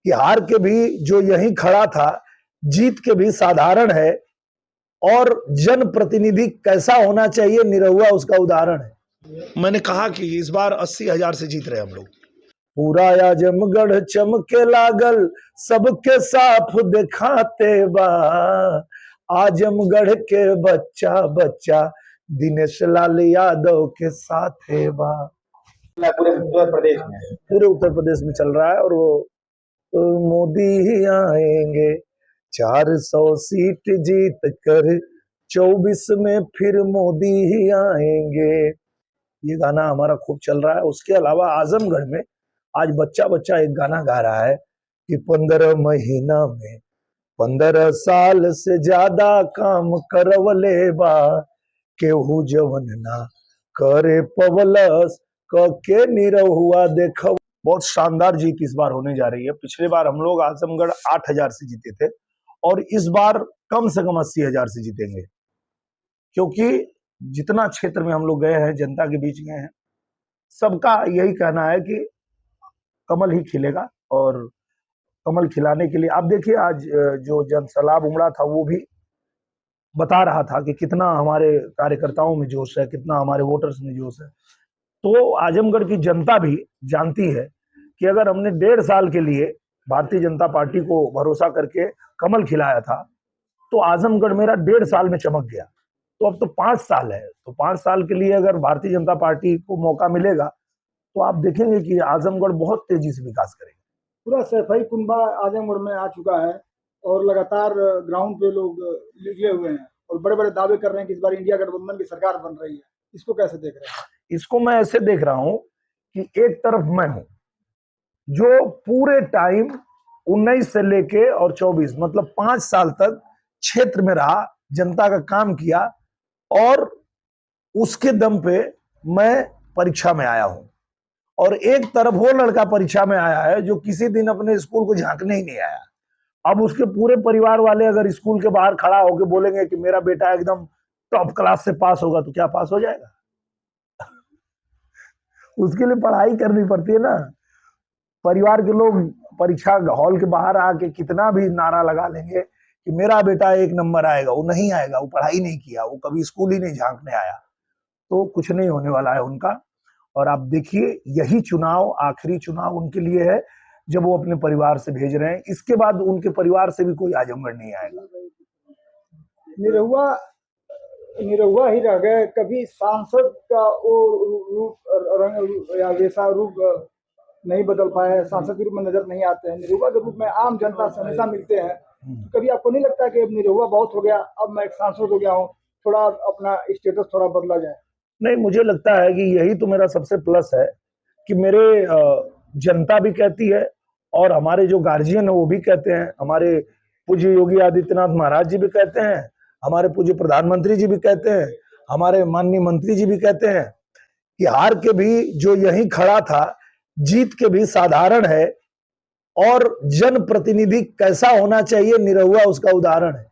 कि हार के भी जो यहीं खड़ा था, जीत के भी साधारण है, और जनप्रतिनिधि कैसा होना चाहिए निरहुआ उसका उदाहरण है। मैंने कहा कि इस बार 80,000 से जीत रहे हम लोग। पूरा आजमगढ़ चमके लागल, सबके साफ दिखाते बा, आजमगढ़ के बच्चा बच्चा दिनेश लाल यादव के साथ है बा। पूरे उत्तर प्रदेश में चल रहा है। और वो मोदी ही आएंगे 400 सीट जीत कर, 24 में फिर मोदी ही आएंगे, ये गाना हमारा खूब चल रहा है। उसके अलावा आजमगढ़ में आज बच्चा बच्चा एक गाना गा रहा है कि 15 महीना में 15 साल से ज्यादा काम करवले बा, केहू जवन ना करे पवलस के निरहुआ देखो। बहुत शानदार जीत इस बार होने जा रही है। पिछले बार हम लोग आजमगढ़ 8,000 से जीते थे, और इस बार कम से कम 80,000 से जीतेंगे, क्योंकि जितना क्षेत्र में हम लोग गए हैं, जनता के बीच गए हैं, सबका यही कहना है कि कमल ही खिलेगा। और कमल खिलाने के लिए आप देखिए, आज जो जनसैलाब उमड़ा था वो भी बता रहा था कि कितना हमारे कार्यकर्ताओं में जोश है, कितना हमारे वोटर्स में जोश है। तो आजमगढ़ की जनता भी जानती है कि अगर हमने 1.5 साल के लिए भारतीय जनता पार्टी को भरोसा करके कमल खिलाया था, तो आजमगढ़ मेरा 1.5 साल में चमक गया। तो अब तो 5 साल है, तो 5 साल के लिए अगर भारतीय जनता पार्टी को मौका मिलेगा, तो आप देखेंगे कि आजमगढ़ बहुत तेजी से विकास करेगा। पूरा सैफई कुनबा आजमगढ़ में आ चुका है, और लगातार ग्राउंड पे लोग निकले हुए हैं और बड़े बड़े दावे कर रहे हैं कि इस बार इंडिया गठबंधन की सरकार बन रही है। इसको कैसे देख रहे हैं? इसको मैं ऐसे देख रहा हूं कि एक तरफ मैं हूं जो पूरे टाइम 19 से लेके और 24 मतलब 5 साल तक क्षेत्र में रहा, जनता का काम किया, और उसके दम पे मैं परीक्षा में आया हूं। और एक तरफ वो लड़का परीक्षा में आया है जो किसी दिन अपने स्कूल को झांकने ही नहीं आया। अब उसके पूरे परिवार वाले अगर स्कूल के बाहर खड़ा होकर बोलेंगे कि मेरा बेटा एकदम टॉप क्लास से पास होगा, तो क्या पास हो जाएगा? उसके लिए पढ़ाई करनी पड़ती है ना। परिवार के लोग परीक्षा हॉल के बाहर आके कितना भी नारा लगा लेंगे कि मेरा बेटा 1 नंबर आएगा, वो नहीं आएगा। वो पढ़ाई नहीं किया, वो कभी स्कूल ही नहीं झांकने आया, तो कुछ नहीं होने वाला है उनका। और आप देखिए, यही चुनाव आखिरी चुनाव उनके लिए है जब वो अपने परिवार से भेज रहे हैं। इसके बाद उनके परिवार से भी कोई आजमगढ़ नहीं आएगा। निरहुआ ही रह गए, कभी सांसद का वो रूप रंग या वैसा रूप नहीं बदल पाए, सांसद के रूप में नजर नहीं आते हैं। निरहुआ के रूप में आम जनता से हमेशा मिलते हैं। कभी आपको नहीं लगता कि अब निरहुआ बहुत हो गया, अब मैं एक सांसद हो गया हूँ, थोड़ा अपना स्टेटस थोड़ा बदला जाए? नहीं, मुझे लगता है कि यही तो मेरा सबसे प्लस है कि मेरे जनता भी कहती है, और हमारे जो गार्जियन है वो भी कहते हैं, हमारे पूज्य योगी आदित्यनाथ महाराज जी भी कहते हैं, हमारे पूज्य प्रधानमंत्री जी भी कहते हैं, हमारे माननीय मंत्री जी भी कहते हैं कि हार के भी जो यहीं खड़ा था, जीत के भी साधारण है, और जनप्रतिनिधि कैसा होना चाहिए निरहुआ उसका उदाहरण है।